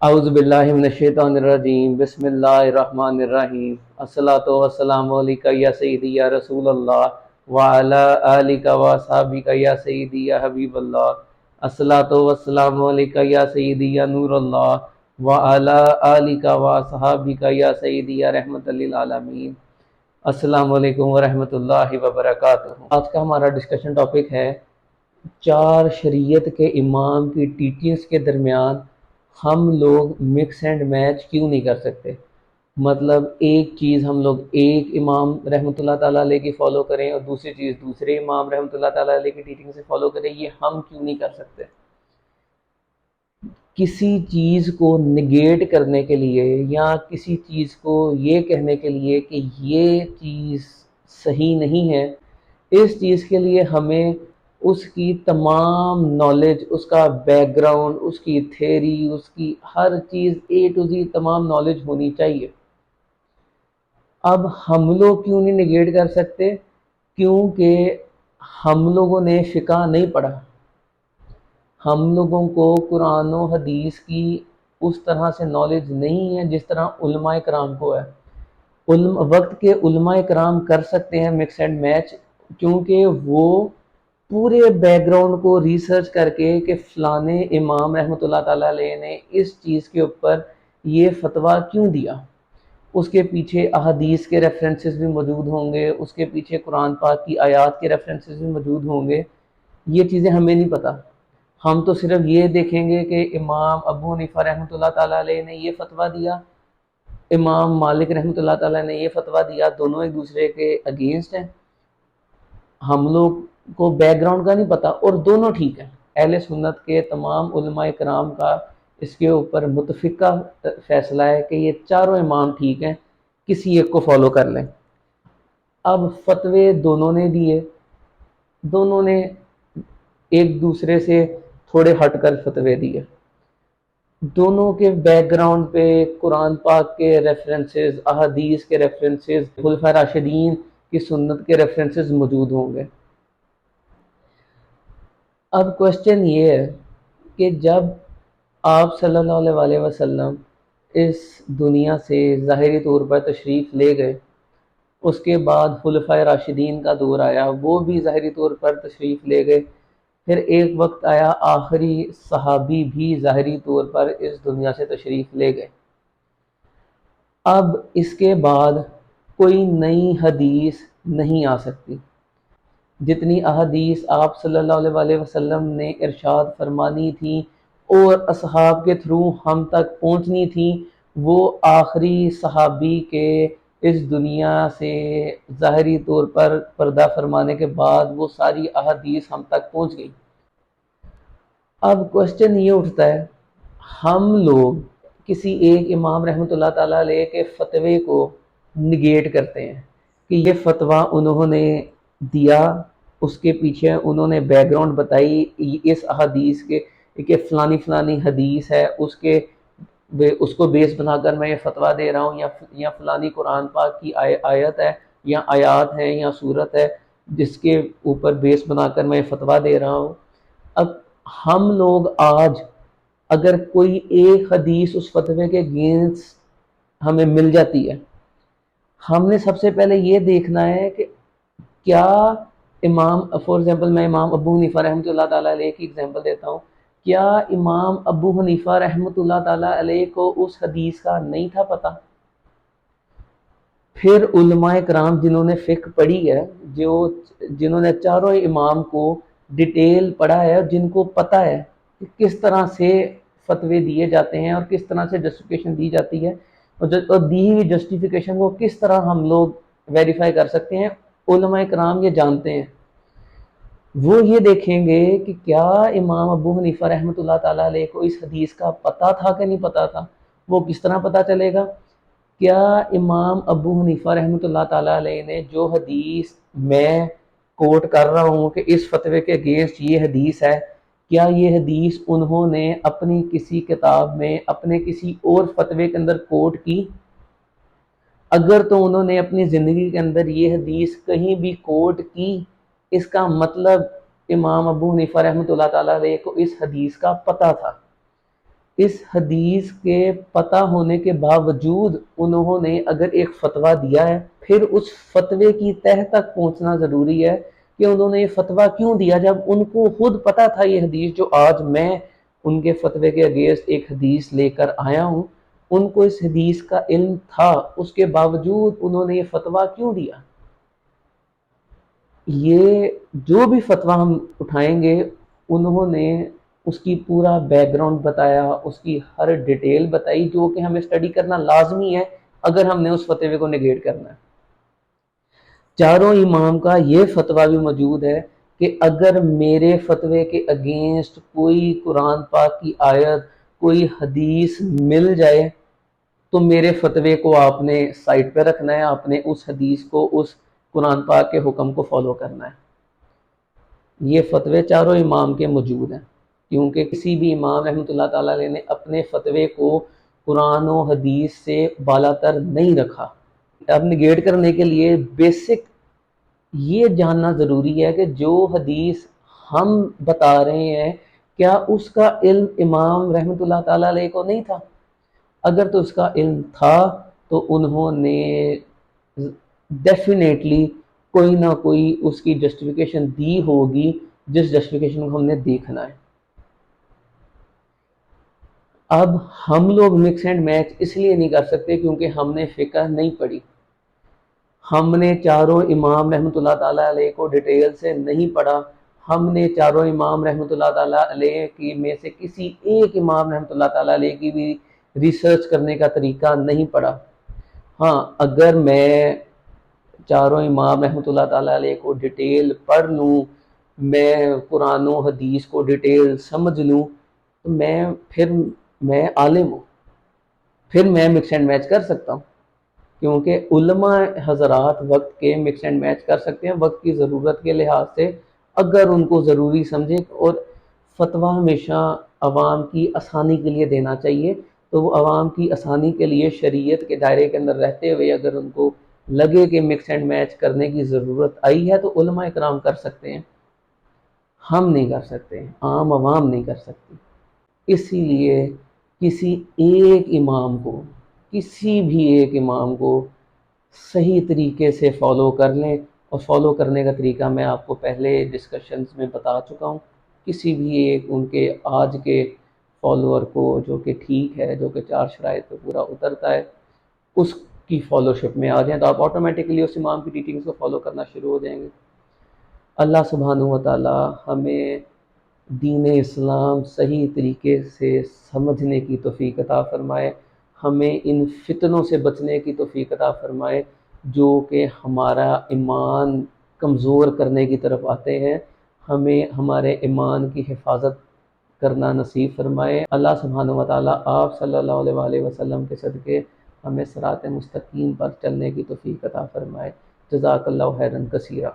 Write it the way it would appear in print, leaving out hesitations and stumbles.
اعوذ باللہ من الشیطان الرجیم، بسم اللہ الرحمن الرحیم، الصلاۃ والسلام علیکہ یا سیدی یا رسول اللہ وعلی آلک واصحابک یا سیدی یا حبیب اللہ، الصلاۃ والسلام علیکہ یا سیدی یا نور اللہ وعلی آلک واصحابک یا سیدی یا رحمت للعالمین۔ السلام علیکم ورحمۃ اللہ وبرکاتہ۔ آج کا ہمارا ڈسکشن ٹاپک ہے چار شریعت کے امام کی ٹیچنگز کے درمیان ہم لوگ مکس اینڈ میچ کیوں نہیں کر سکتے؟ مطلب ایک چیز ہم لوگ ایک امام رحمۃ اللہ تعالیٰ علیہ کی فالو کریں اور دوسری چیز دوسرے امام رحمۃ اللہ تعالیٰ علیہ کی ٹیچنگ سے فالو کریں، یہ ہم کیوں نہیں کر سکتے؟ کسی چیز کو نگیٹ کرنے کے لیے یا کسی چیز کو یہ کہنے کے لیے کہ یہ چیز صحیح نہیں ہے، اس چیز کے لیے ہمیں اس کی تمام نالج، اس کا بیک گراؤنڈ، اس کی تھیری، اس کی ہر چیز اے ٹو زی تمام نالج ہونی چاہیے۔ اب ہم لوگ کیوں نہیں نگیٹ کر سکتے؟ کیونکہ ہم لوگوں نے فقہ نہیں پڑھا، ہم لوگوں کو قرآن و حدیث کی اس طرح سے نالج نہیں ہے جس طرح علماء کرام کو ہے۔ وقت کے علماء کرام کر سکتے ہیں مکس اینڈ میچ، کیونکہ وہ پورے بیک گراؤنڈ کو ریسرچ کر کے کہ فلانے امام رحمۃ اللہ تعالیٰ علیہ نے اس چیز کے اوپر یہ فتویٰ کیوں دیا، اس کے پیچھے احادیث کے ریفرنسز بھی موجود ہوں گے، اس کے پیچھے قرآن پاک کی آیات کے ریفرنسز بھی موجود ہوں گے۔ یہ چیزیں ہمیں نہیں پتہ، ہم تو صرف یہ دیکھیں گے کہ امام ابو حنیفہ رحمۃ اللہ تعالیٰ علیہ نے یہ فتویٰ دیا، امام مالک رحمۃ اللہ تعالیٰ نے یہ فتویٰ دیا، دونوں ایک دوسرے کے اگینسٹ ہیں، ہم لوگ کو بیک گراؤنڈ کا نہیں پتہ، اور دونوں ٹھیک ہیں۔ اہل سنت کے تمام علماء کرام کا اس کے اوپر متفقہ فیصلہ ہے کہ یہ چاروں امام ٹھیک ہیں، کسی ایک کو فالو کر لیں۔ اب فتوے دونوں نے دیے، دونوں نے ایک دوسرے سے تھوڑے ہٹ کر فتوے دیے، دونوں کے بیک گراؤنڈ پہ قرآن پاک کے ریفرنسز، احادیث کے ریفرنسز، خلفائے راشدین کی سنت کے ریفرنسز موجود ہوں گے۔ اب کوشچن یہ ہے کہ جب آپ صلی اللہ علیہ وسلم اس دنیا سے ظاہری طور پر تشریف لے گئے، اس کے بعد خلفائے راشدین کا دور آیا، وہ بھی ظاہری طور پر تشریف لے گئے، پھر ایک وقت آیا آخری صحابی بھی ظاہری طور پر اس دنیا سے تشریف لے گئے۔ اب اس کے بعد کوئی نئی حدیث نہیں آ سکتی، جتنی احادیث آپ صلی اللہ علیہ وسلم نے ارشاد فرمانی تھی اور اصحاب کے تھرو ہم تک پہنچنی تھی، وہ آخری صحابی کے اس دنیا سے ظاہری طور پر پردہ فرمانے کے بعد وہ ساری احادیث ہم تک پہنچ گئی۔ اب کوشچن یہ اٹھتا ہے، ہم لوگ کسی ایک امام رحمۃ اللہ تعالیٰ علیہ کے فتوے کو نگیٹ کرتے ہیں کہ یہ فتویٰ انہوں نے دیا، اس کے پیچھے انہوں نے بیک گراؤنڈ بتائی، اس احادیث کے کہ فلانی فلانی حدیث ہے، اس کو بیس بنا کر میں یہ فتویٰ دے رہا ہوں، یا فلانی قرآن پاک کی آیت ہے یا آیات ہے یا صورت ہے جس کے اوپر بیس بنا کر میں یہ فتویٰ دے رہا ہوں۔ اب ہم لوگ آج اگر کوئی ایک حدیث اس فتوے کے اگینسٹ ہمیں مل جاتی ہے، ہم نے سب سے پہلے یہ دیکھنا ہے کہ کیا امام، فار ایگزامپل میں امام ابو حنیفہ رحمۃ اللہ تعالیٰ علیہ کی ایگزامپل دیتا ہوں، کیا امام ابو حنیفہ رحمۃ اللہ تعالیٰ علیہ کو اس حدیث کا نہیں تھا پتہ؟ پھر علماء کرام جنہوں نے فقہ پڑھی ہے، جنہوں نے چاروں امام کو ڈیٹیل پڑھا ہے اور جن کو پتہ ہے کہ کس طرح سے فتوے دیے جاتے ہیں اور کس طرح سے جسٹیفیکیشن دی جاتی ہے، اور دی ہوئی جسٹیفیکیشن کو کس طرح ہم لوگ ویریفائی کر سکتے ہیں، علماء کرام یہ جانتے ہیں۔ وہ یہ دیکھیں گے کہ کیا امام ابو حنیفہ رحمۃ اللہ تعالیٰ علیہ کو اس حدیث کا پتہ تھا کہ نہیں پتہ تھا۔ وہ کس طرح پتہ چلے گا؟ کیا امام ابو حنیفہ رحمۃ اللہ تعالیٰ علیہ نے جو حدیث میں کوٹ کر رہا ہوں کہ اس فتوے کے اگینسٹ یہ حدیث ہے، کیا یہ حدیث انہوں نے اپنی کسی کتاب میں اپنے کسی اور فتوے کے اندر کوٹ کی؟ اگر تو انہوں نے اپنی زندگی کے اندر یہ حدیث کہیں بھی کوٹ کی، اس کا مطلب امام ابو حنیفہ رحمۃ اللہ تعالیٰ علیہ کو اس حدیث کا پتہ تھا۔ اس حدیث کے پتہ ہونے کے باوجود انہوں نے اگر ایک فتویٰ دیا ہے، پھر اس فتوے کی تہہ تک پہنچنا ضروری ہے کہ انہوں نے یہ فتویٰ کیوں دیا، جب ان کو خود پتہ تھا یہ حدیث جو آج میں ان کے فتوے کے اگینسٹ ایک حدیث لے کر آیا ہوں، ان کو اس حدیث کا علم تھا، اس کے باوجود انہوں نے یہ فتویٰ کیوں دیا؟ یہ جو بھی فتویٰ ہم اٹھائیں گے انہوں نے اس کی پورا بیک گراؤنڈ بتایا، اس کی ہر ڈیٹیل بتائی، جو کہ ہمیں اسٹڈی کرنا لازمی ہے اگر ہم نے اس فتوے کو نگیٹ کرنا ہے۔ چاروں امام کا یہ فتویٰ بھی موجود ہے کہ اگر میرے فتوے کے اگینسٹ کوئی قرآن پاک کی آیت، کوئی حدیث مل جائے تو میرے فتوے کو آپ نے سائٹ پہ رکھنا ہے، آپ نے اس حدیث کو، اس قرآن پاک کے حکم کو فالو کرنا ہے۔ یہ فتوے چاروں امام کے موجود ہیں، کیونکہ کسی بھی امام رحمۃ اللہ تعالیٰ علیہ نے اپنے فتوے کو قرآن و حدیث سے بالاتر نہیں رکھا۔ اب نگیٹ کرنے کے لیے بیسک یہ جاننا ضروری ہے کہ جو حدیث ہم بتا رہے ہیں کیا اس کا علم امام رحمۃ اللہ تعالیٰ علیہ کو نہیں تھا؟ اگر تو اس کا علم تھا تو انہوں نے ڈیفینیٹلی کوئی نہ کوئی اس کی جسٹیفیکیشن دی ہوگی، جس جسٹیفیکیشن کو ہم نے دیکھنا ہے۔ اب ہم لوگ مکس اینڈ میچ اس لیے نہیں کر سکتے کیونکہ ہم نے فقہ نہیں پڑھی، ہم نے چاروں امام رحمۃ اللہ تعالیٰ علیہ کو ڈیٹیل سے نہیں پڑھا، ہم نے چاروں امام رحمۃ اللہ تعالیٰ علیہ کی میں سے کسی ایک امام رحمۃ اللہ تعالیٰ علیہ کی بھی ریسرچ کرنے کا طریقہ نہیں پڑھا۔ ہاں، اگر میں چاروں امام رحمۃ اللہ تعالیٰ علیہ کو ڈیٹیل پڑھ لوں، میں قرآن و حدیث کو ڈیٹیل سمجھ لوں تو میں عالم ہوں، پھر میں مکس اینڈ میچ کر سکتا ہوں، کیونکہ علماء حضرات وقت کے مکس اینڈ میچ کر سکتے ہیں وقت کی ضرورت کے لحاظ سے، اگر ان کو ضروری سمجھیں۔ اور فتویٰ ہمیشہ عوام کی آسانی کے لیے دینا چاہیے، تو وہ عوام کی آسانی کے لیے شریعت کے دائرے کے اندر رہتے ہوئے اگر ان کو لگے کہ مکس اینڈ میچ کرنے کی ضرورت آئی ہے تو علماء اکرام کر سکتے ہیں، ہم نہیں کر سکتے، عام عوام نہیں کر سکتی۔ اسی لیے کسی ایک امام کو، کسی بھی ایک امام کو صحیح طریقے سے فالو کر لیں، اور فالو کرنے کا طریقہ میں آپ کو پہلے ڈسکشنز میں بتا چکا ہوں۔ کسی بھی ایک ان کے آج کے فالوور کو جو کہ ٹھیک ہے، جو کہ چار شرائط پہ پورا اترتا ہے، اس کی فالوشپ میں آ جائیں تو آپ آٹومیٹکلی اس امام کی ٹیچنگز کو فالو کرنا شروع ہو جائیں گے۔ اللہ سبحانہ و تعالی ہمیں دین اسلام صحیح طریقے سے سمجھنے کی توفیق عطا فرمائے، ہمیں ان فتنوں سے بچنے کی توفیق عطا فرمائے جو کہ ہمارا ایمان کمزور کرنے کی طرف آتے ہیں، ہمیں ہمارے ایمان کی حفاظت کرنا نصیب فرمائے۔ اللہ سبحانہ و تعالی آپ صلی اللہ علیہ وآلہ وسلم کے صدقے ہمیں صراط مستقیم پر چلنے کی توفیق عطا فرمائے۔ جزاک اللہ خیرا کثیرا۔